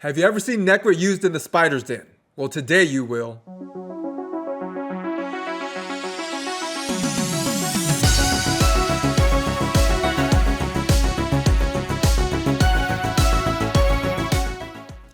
Have you ever seen Nekhret used in the spider's den? Well, today you will.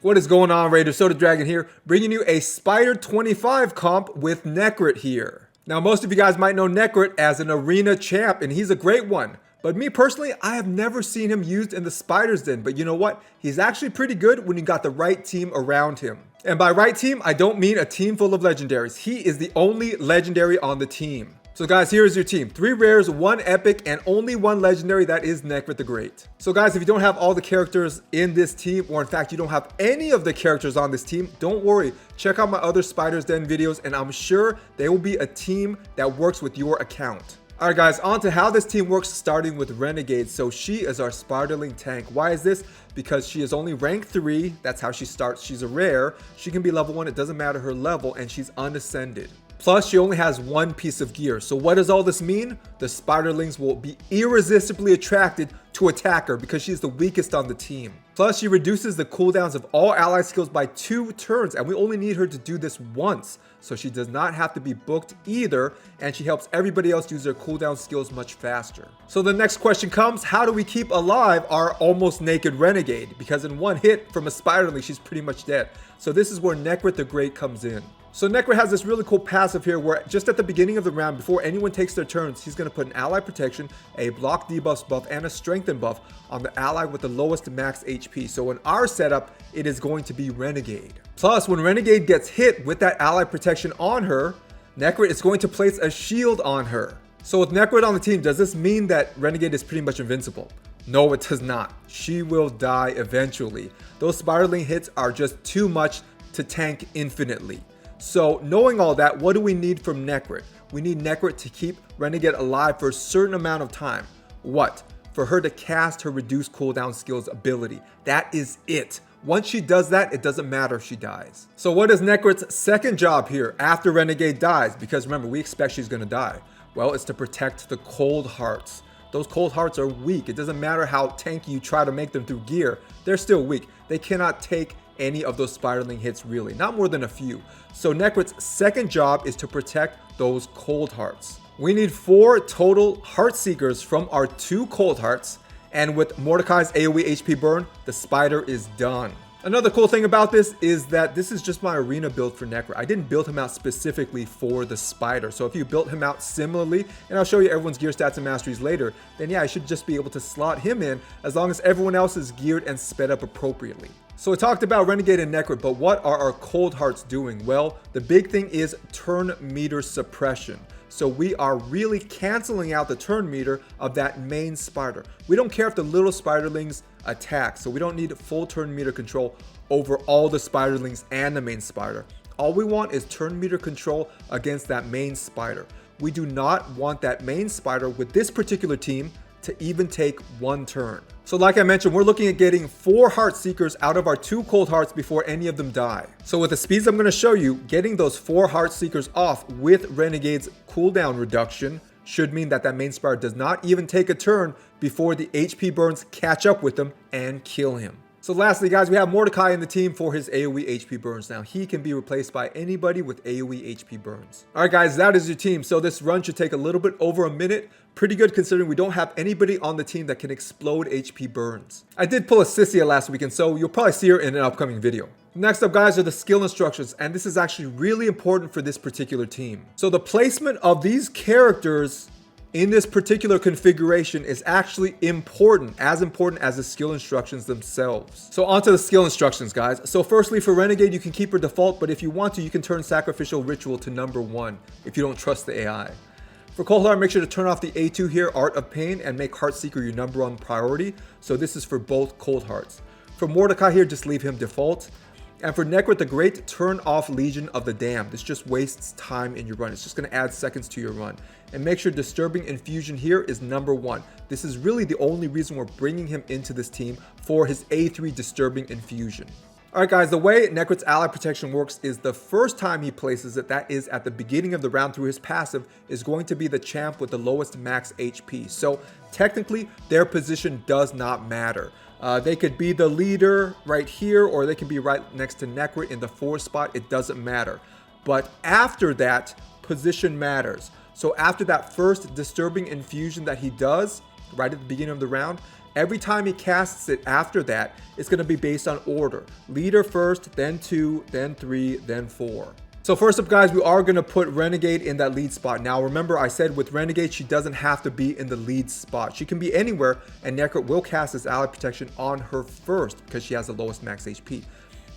What is going on, Raider? Soda Dragon here, bringing you a Spider 25 comp with Nekhret here. Now, most of you guys might know Nekhret as an arena champ, and he's a great one. But me personally, I have never seen him used in the Spider's Den. But you know what? He's actually pretty good when you got the right team around him. And by right team, I don't mean a team full of legendaries. He is the only legendary on the team. So guys, here is your team. 3 rares, 1 epic, and only 1 legendary. That is Nekhret the Great. So guys, if you don't have all the characters in this team, or in fact, you don't have any of the characters on this team, don't worry. Check out my other Spider's Den videos, and I'm sure they will be a team that works with your account. Alright guys, on to how this team works, starting with Renegade. So she is our Spiderling tank. Why is this? Because she is only rank 3. That's how she starts. She's a rare. She can be level 1. It doesn't matter her level, and she's unascended. Plus, she only has 1 piece of gear. So what does all this mean? The Spiderlings will be irresistibly attracted to attack her because she's the weakest on the team. Plus, she reduces the cooldowns of all ally skills by 2 turns, and we only need her to do this once. So she does not have to be booked either, and she helps everybody else use their cooldown skills much faster. So the next question comes, how do we keep alive our almost naked Renegade? Because in 1 hit from a Spiderling, she's pretty much dead. So this is where Nekhret the Great comes in. So Nekhret has this really cool passive here where just at the beginning of the round, before anyone takes their turns, he's going to put an ally protection, a block debuffs buff, and a strengthen buff on the ally with the lowest max HP. So in our setup, it is going to be Renegade. Plus, when Renegade gets hit with that ally protection on her, Nekhret is going to place a shield on her. So with Nekhret on the team, does this mean that Renegade is pretty much invincible? No, it does not. She will die eventually. Those Spiderling hits are just too much to tank infinitely. So knowing all that, what do we need from Nekhret? We need Nekhret to keep Renegade alive for a certain amount of time. What? For her to cast her reduced cooldown skills ability. That is it. Once she does that, it doesn't matter if she dies. So what is Nekhret's second job here after Renegade dies? Because remember, we expect she's going to die. Well, it's to protect the cold hearts. Those cold hearts are weak. It doesn't matter how tanky you try to make them through gear. They're still weak. They cannot take any of those Spiderling hits really, not more than a few. So Nekhret's second job is to protect those cold hearts. We need 4 total heart seekers from our 2 cold hearts, and with Mordecai's AoE HP burn, the spider is done. Another cool thing about this is that this is just my arena build for Nekhret. I didn't build him out specifically for the spider. So if you built him out similarly, and I'll show you everyone's gear stats and masteries later, then yeah, I should just be able to slot him in as long as everyone else is geared and sped up appropriately. So we talked about Renegade and Nekhret, but what are our cold hearts doing? Well, the big thing is turn meter suppression. So we are really canceling out the turn meter of that main spider. We don't care if the little spiderlings attack, so we don't need full turn meter control over all the spiderlings and the main spider. All we want is turn meter control against that main spider. We do not want that main spider with this particular team to even take 1 turn. So like I mentioned, we're looking at getting 4 heart seekers out of our 2 cold hearts before any of them die. So with the speeds I'm going to show you, getting those 4 heart seekers off with Renegade's cooldown reduction should mean that that main spider does not even take a turn before the HP burns catch up with him and kill him. So lastly guys, we have Mordecai in the team for his AoE HP burns. Now he can be replaced by anybody with AoE HP burns. Alright guys, that is your team. So this run should take a little bit over a minute. Pretty good considering we don't have anybody on the team that can explode HP burns. I did pull a Sissia last weekend, so you'll probably see her in an upcoming video. Next up guys are the skill instructions, and this is actually really important for this particular team. So the placement of these characters in this particular configuration is actually important as the skill instructions themselves. So onto the skill instructions guys. So firstly for Renegade, you can keep her default, but if you want to, you can turn Sacrificial Ritual to number 1 if you don't trust the AI. For Cold Heart, make sure to turn off the A2 here, Art of Pain, and make Heartseeker your number 1 priority. So this is for both Cold Hearts. For Mordecai here, just leave him default. And for Nekhret the Great, turn off Legion of the Damned. This just wastes time in your run. It's just going to add seconds to your run. And make sure Disturbing Infusion here is number 1. This is really the only reason we're bringing him into this team, for his A3 Disturbing Infusion. Alright guys, the way Nekhret's ally protection works is the first time he places it, that is at the beginning of the round through his passive, is going to be the champ with the lowest max HP. So technically, their position does not matter. They could be the leader right here, or they can be right next to Nekhret in the 4 spot. It doesn't matter. But after that, position matters. So after that first disturbing infusion that he does right at the beginning of the round, every time he casts it after that, it's going to be based on order. Leader first, then 2, then 3, then 4. So first up, guys, we are going to put Renegade in that lead spot. Now, remember, I said with Renegade, she doesn't have to be in the lead spot. She can be anywhere, and Nekhret will cast his ally protection on her first because she has the lowest max HP.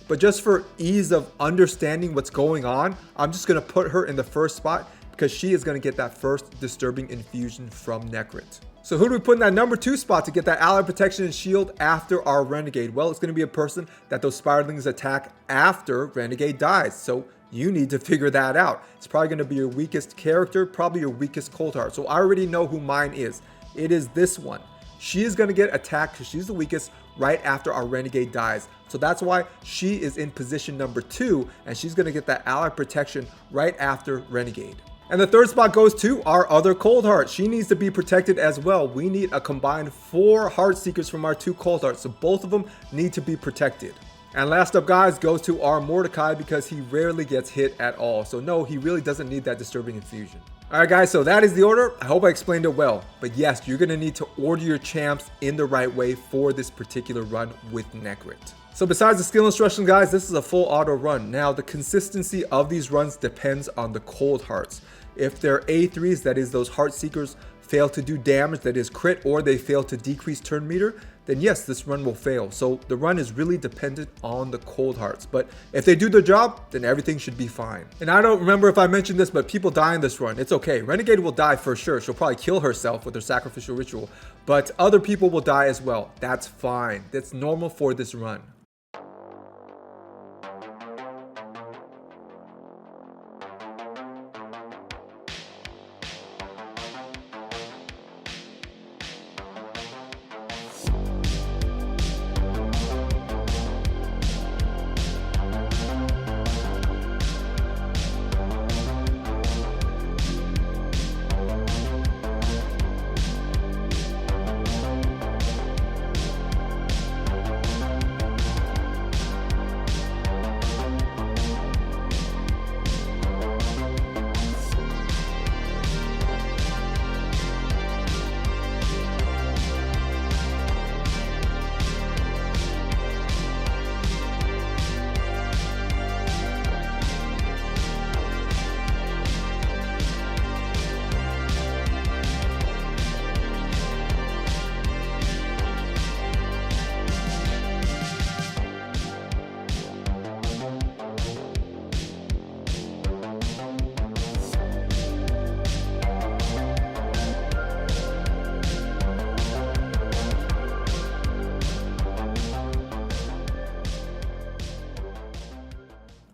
But just for ease of understanding what's going on, I'm just going to put her in the first spot because she is going to get that first disturbing infusion from Nekhret. So who do we put in that number 2 spot to get that ally protection and shield after our Renegade? Well, it's going to be a person that those spiderlings attack after Renegade dies. So you need to figure that out. It's probably going to be your weakest character, probably your weakest cold heart. So I already know who mine is. It is this one. She is going to get attacked because she's the weakest right after our Renegade dies. So that's why she is in position number 2, and she's going to get that ally protection right after Renegade. And the 3rd spot goes to our other cold heart. She needs to be protected as well. We need a combined 4 heart seekers from our 2 cold hearts. So both of them need to be protected. And last up, guys, goes to our Mordecai because he rarely gets hit at all. So no, he really doesn't need that disturbing infusion. All right, guys, so that is the order. I hope I explained it well. But yes, you're going to need to order your champs in the right way for this particular run with Nekhret. So besides the skill instructions, guys, this is a full auto run. Now, the consistency of these runs depends on the cold hearts. If they're A3s, that is those heart seekers, fail to do damage, that is crit, or they fail to decrease turn meter, then yes, this run will fail. So the run is really dependent on the cold hearts. But if they do their job, then everything should be fine. And I don't remember if I mentioned this, but people die in this run. It's okay. Renegade will die for sure. She'll probably kill herself with her sacrificial ritual. But other people will die as well. That's fine. That's normal for this run.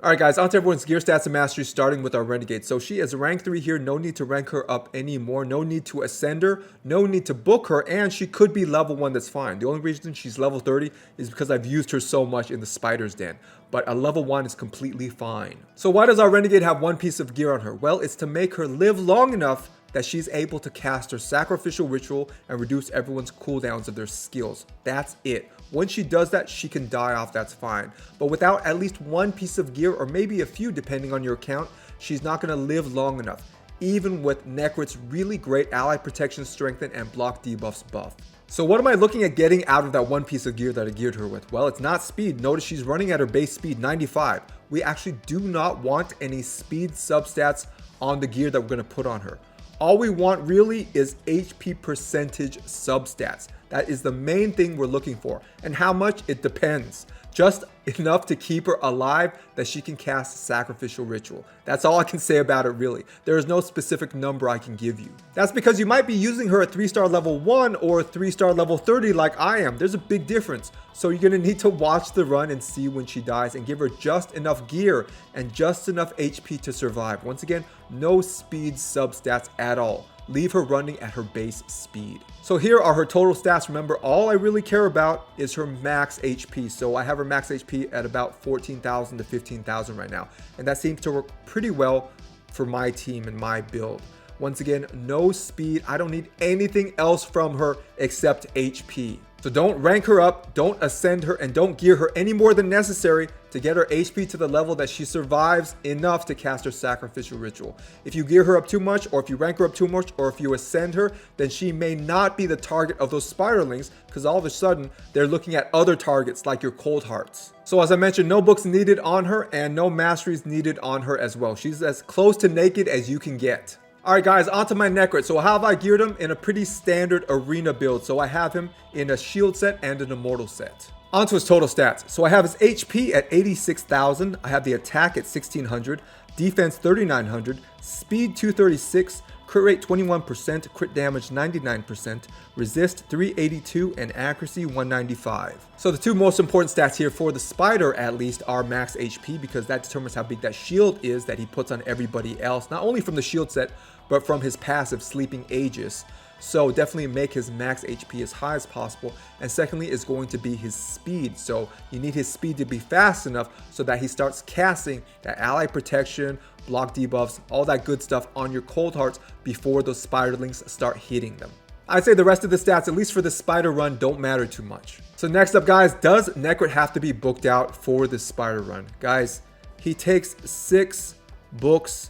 Alright guys, on to everyone's gear stats and mastery, starting with our Renegade. So she is rank 3 here, no need to rank her up anymore, no need to ascend her, no need to book her, and she could be level 1, that's fine. The only reason she's level 30 is because I've used her so much in the Spider's Den, but a level 1 is completely fine. So why does our Renegade have one piece of gear on her? Well, it's to make her live long enough that she's able to cast her sacrificial ritual and reduce everyone's cooldowns of their skills. That's it. Once she does that, she can die off, that's fine. But without at least one piece of gear, or maybe a few depending on your account, she's not going to live long enough, even with Nekhret's really great ally protection, strengthen, and block debuffs buff. So what am I looking at getting out of that one piece of gear that I geared her with? Well, it's not speed. Notice she's running at her base speed, 95. We actually do not want any speed substats on the gear that we're going to put on her. All we want really is HP percentage substats. That is the main thing we're looking for. And how much? It depends. Just enough to keep her alive that she can cast sacrificial ritual. That's all I can say about it really. There is no specific number I can give you. That's because you might be using her at 3-star level 1 or 3-star level 30 like I am. There's a big difference. So you're going to need to watch the run and see when she dies and give her just enough gear and just enough HP to survive. Once again, no speed substats at all. Leave her running at her base speed. So here are her total stats. Remember, all I really care about is her max HP. So I have her max HP at about 14,000 to 15,000 right now. And that seems to work pretty well for my team and my build. Once again, no speed. I don't need anything else from her except HP. So don't rank her up, don't ascend her, and don't gear her any more than necessary to get her HP to the level that she survives enough to cast her sacrificial ritual. If you gear her up too much, or if you rank her up too much, or if you ascend her, then she may not be the target of those spiderlings, because all of a sudden they're looking at other targets like your cold hearts. So as I mentioned, no books needed on her and no masteries needed on her as well. She's as close to naked as you can get. Alright guys, onto my Nekhret. So how have I geared him? In a pretty standard arena build. So I have him in a shield set and an immortal set. Onto his total stats. So I have his HP at 86,000. I have the attack at 1600, defense 3900, speed 236, crit rate 21%, crit damage 99%, resist 382, and accuracy 195. So the two most important stats here for the spider at least are max HP, because that determines how big that shield is that he puts on everybody else, not only from the shield set, but from his passive Sleeping Aegis. So definitely make his max HP as high as possible. And secondly is going to be his speed. So you need his speed to be fast enough so that he starts casting that ally protection, block debuffs, all that good stuff on your cold hearts before those spiderlings start hitting them. I'd say the rest of the stats, at least for the spider run, don't matter too much. So next up guys, does Nekhret have to be booked out for this spider run? Guys, he takes 6 books,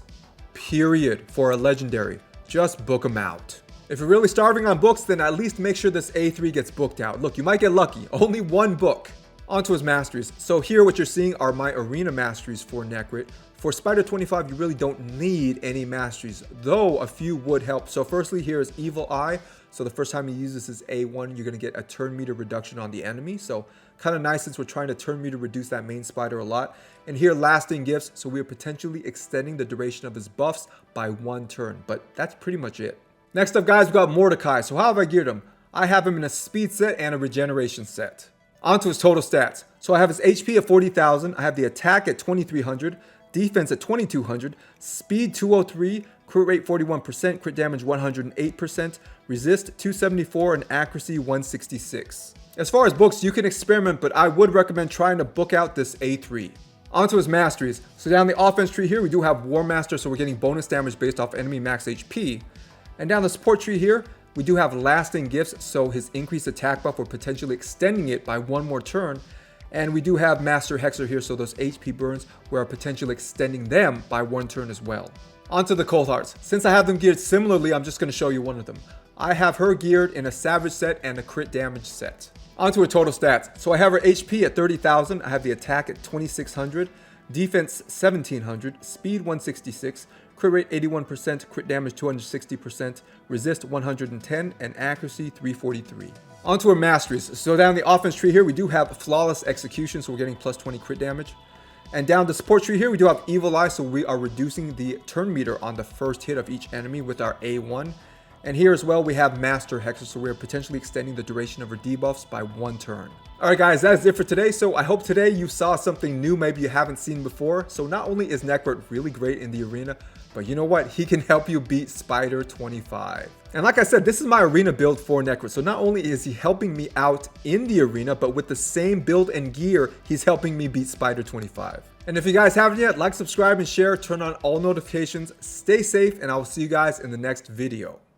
period, for a legendary. Just book him out. If you're really starving on books, then at least make sure this A3 gets booked out. Look, you might get lucky, only 1 book. Onto his masteries. So here what you're seeing are my arena masteries for Nekhret. For Spider 25, you really don't need any masteries, though a few would help. So firstly, here is Evil Eye. So the first time he uses his A1, you're going to get a turn meter reduction on the enemy. So kind of nice since we're trying to turn meter reduce that main spider a lot. And here, Lasting Gifts. So we are potentially extending the duration of his buffs by 1 turn, but that's pretty much it. Next up guys, we got Mordecai. So how have I geared him? I have him in a speed set and a regeneration set. Onto his total stats. So I have his HP at 40,000, I have the attack at 2,300, defense at 2,200, speed 203, crit rate 41%, crit damage 108%, resist 274, and accuracy 166. As far as books, you can experiment, but I would recommend trying to book out this A3. Onto his masteries. So down the offense tree here, we do have War Master, so we're getting bonus damage based off enemy max HP. And down the support tree here, we do have Lasting Gifts, so his increased attack buff, we're potentially extending it by 1 more turn. And we do have Master Hexer here, so those HP burns, we're potentially extending them by 1 turn as well. Onto the Cold Hearts. Since I have them geared similarly, I'm just going to show you one of them. I have her geared in a Savage set and a crit damage set. Onto her total stats. So I have her HP at 30,000, I have the attack at 2,600, defense 1,700, speed 166, crit rate 81%, crit damage 260%, resist 110, and accuracy 343. Onto our masteries. So down the offense tree here, we do have Flawless Execution, so we're getting plus 20 crit damage. And down the support tree here, we do have Evil Eye, so we are reducing the turn meter on the first hit of each enemy with our A1. And here as well, we have Master Hexer, so we're potentially extending the duration of her debuffs by 1 turn. Alright guys, that is it for today. So I hope today you saw something new maybe you haven't seen before. So not only is Nekhret really great in the arena, but you know what? He can help you beat Spider 25. And like I said, this is my arena build for Nekhret. So not only is he helping me out in the arena, but with the same build and gear, he's helping me beat Spider 25. And if you guys haven't yet, like, subscribe, and share. Turn on all notifications. Stay safe, and I will see you guys in the next video.